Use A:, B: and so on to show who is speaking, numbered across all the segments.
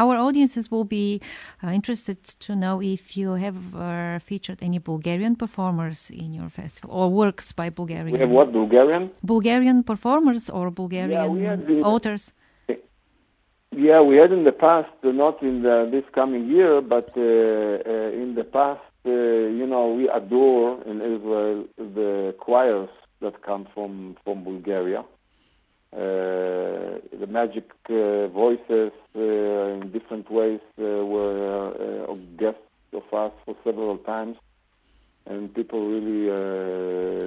A: Our audiences will be interested to know if you have featured any Bulgarian performers in your festival or works by Bulgarian.
B: We have what, Bulgarian?
A: Bulgarian performers or Bulgarian authors?
B: Yeah, we had in the past, not in this coming year, but in the past, we adore in Israel the choirs that come from Bulgaria. The magic voices in different ways were guests of us for several times, and people really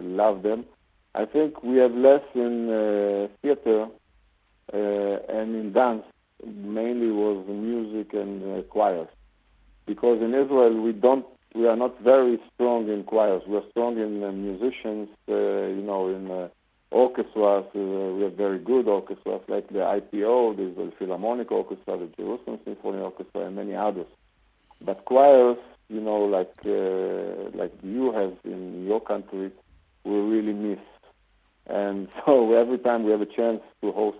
B: love them. I think we have less in theater and in dance. Mainly was music and choirs, because in Israel we are not very strong in choirs. We are strong in musicians, in orchestras. We have very good orchestras like the IPO, the Israel Philharmonic Orchestra, the Jerusalem Symphony Orchestra, and many others. But choirs, like you have in your country, we really miss. And so every time we have a chance to host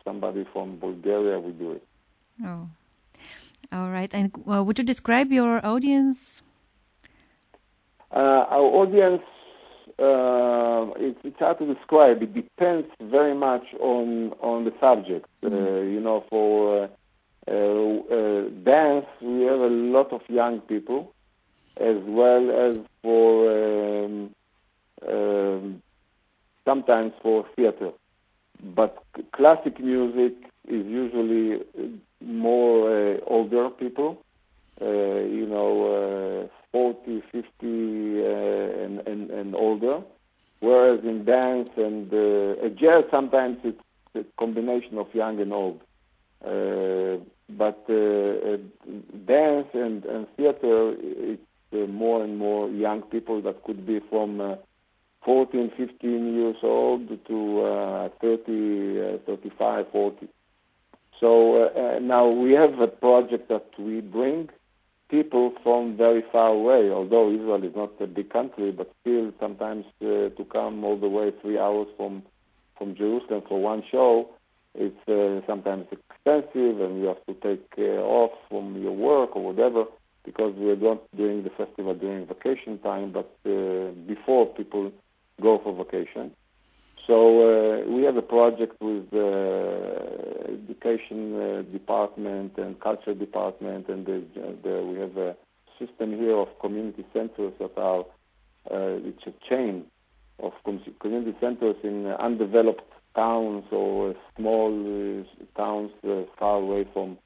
B: somebody from Bulgaria, we do it.
A: Oh, all right. And would you describe your audience?
B: Our audience, it's hard to describe. It depends very much on the subject. For dance, we have a lot of young people, as well as for sometimes for theater. But classic music is usually more older people, 40, 50 and older. Whereas in dance and jazz, sometimes it's a combination of young and old. But dance and theater, it's more and more young people that could be from 14, 15 years old to 30, 35, 40. So now we have a project that we bring people from very far away, although Israel is not a big country, but still sometimes to come all the way 3 hours from Jerusalem for one show, it's sometimes expensive, and you have to take off from your work or whatever, because we're not doing the festival during vacation time, but before people go for vacation. So we have a project with the education department and culture department, and we have a system here of community centers that are, it's a chain of community centers in undeveloped towns or small towns far away from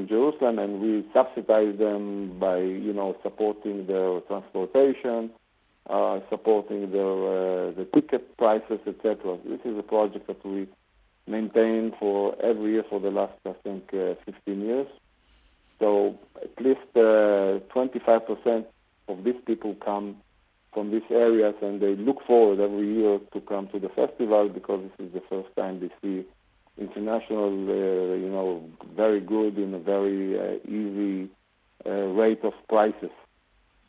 B: Jerusalem, and we subsidize them by, supporting their transportation, supporting the ticket prices, etc. This is a project that we maintain for every year for the last, I think, 15 years. So at least 25% of these people come from these areas, and they look forward every year to come to the festival, because this is the first time they see international, very good in a very easy rate of prices.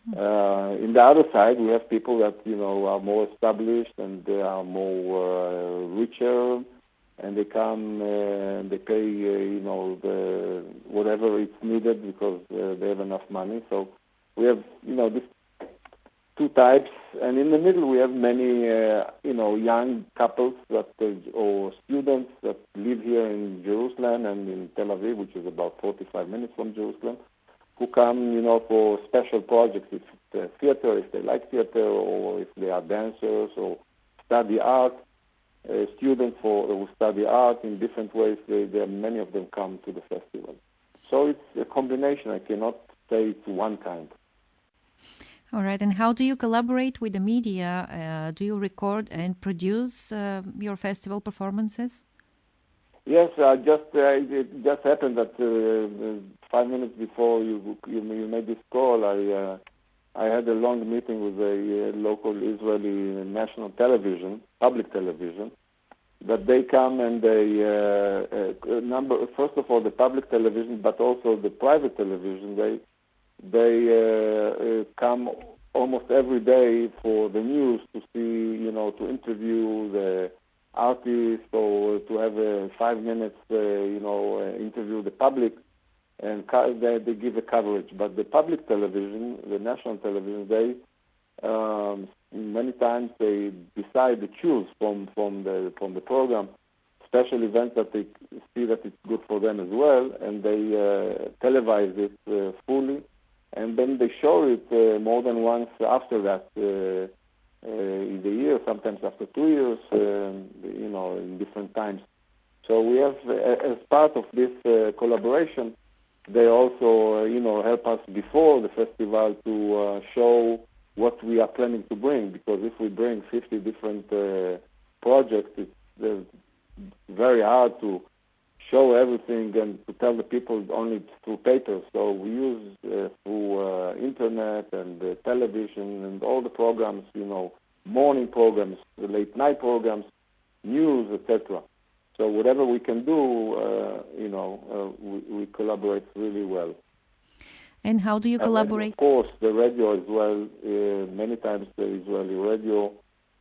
B: In the other side, we have people that are more established and they are more richer, and they come and they pay whatever is needed because they have enough money. So we have these two types, and in the middle we have many young couples that or students that live here in Jerusalem and in Tel Aviv, which is about 45 minutes from Jerusalem, who come, for special projects, if it's theater, if they like theater, or if they are dancers or study art. Students who study art in different ways, many of them come to the festival. So it's a combination. I cannot say it's one kind.
A: All right. And how do you collaborate with the media? Do you record and produce your festival performances?
B: Yes, it just happened that 5 minutes before you made this call, I had a long meeting with a local Israeli national television, public television, that they come and first of all the public television, but also the private television, they come almost every day for the news to see, to interview the artists or to have a 5 minutes, interview the public, and they give a coverage. But the public television, the national television, they many times they decide to choose from the program special events that they see that it's good for them as well, and they televise it fully, and then they show it more than once after that in the year, sometimes after 2 years, in different times. So we have, as part of this collaboration, they also, help us before the festival to show what we are planning to bring, because if we bring 50 different projects, it's very hard to show everything and to tell the people only through papers. So we use through internet and television and all the programs, morning programs, the late night programs, news, etc. So whatever we can do, we collaborate really well.
A: And how do you collaborate?
B: Of course, the radio as well. Many times the Israeli radio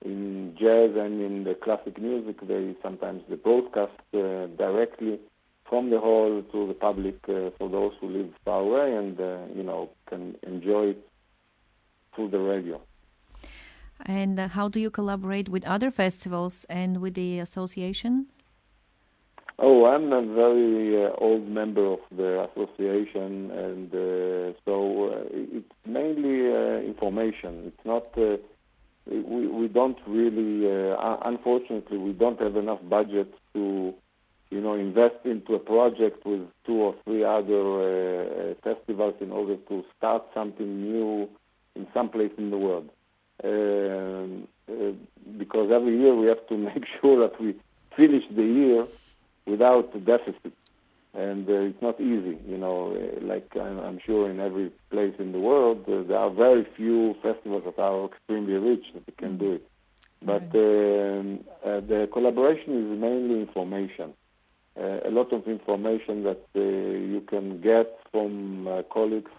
B: in jazz and in the classic music, sometimes they broadcast directly from the hall to the public for those who live far away and, can enjoy it through the radio.
A: And how do you collaborate with other festivals and with the association?
B: Oh, I'm a very old member of the association, and so it's mainly information. It's not, we don't really, unfortunately, we don't have enough budget to, invest into a project with 2 or 3 other festivals in order to start something new in some place in the world. Because every year we have to make sure that we finish the year without a deficit, and it's not easy. Like I'm sure in every place in the world, there are very few festivals that are extremely rich that can do it. But the collaboration is mainly information. A lot of information that you can get from colleagues.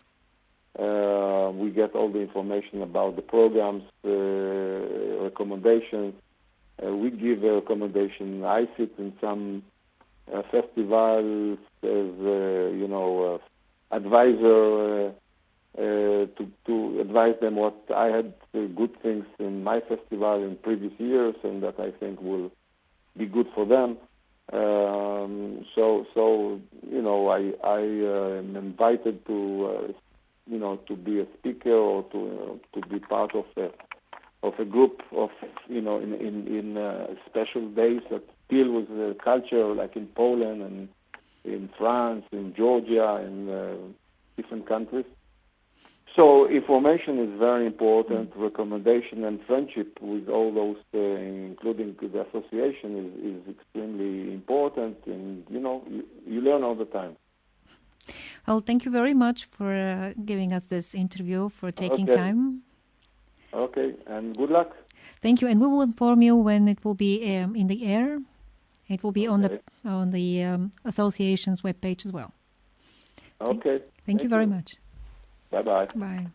B: We get all the information about the programs, recommendations. We give a recommendation. I sit in some festivals as advisor to advise them what I had good things in my festival in previous years and that I think will be good for them. I am invited to be a speaker or to be part of a group of in special days that deal with the culture, like in Poland and in France, in Georgia, in different countries. So information is very important. Recommendation and friendship with all those, including the association, is extremely important. And you learn all the time.
A: Well, thank you very much for giving us this interview, for taking time.
B: Okay, and good luck.
A: Thank you, and we will inform you when it will be in the air. It will be on the association's webpage as well.
B: Okay.
A: Thank you very much.
B: Bye-bye.
A: Bye.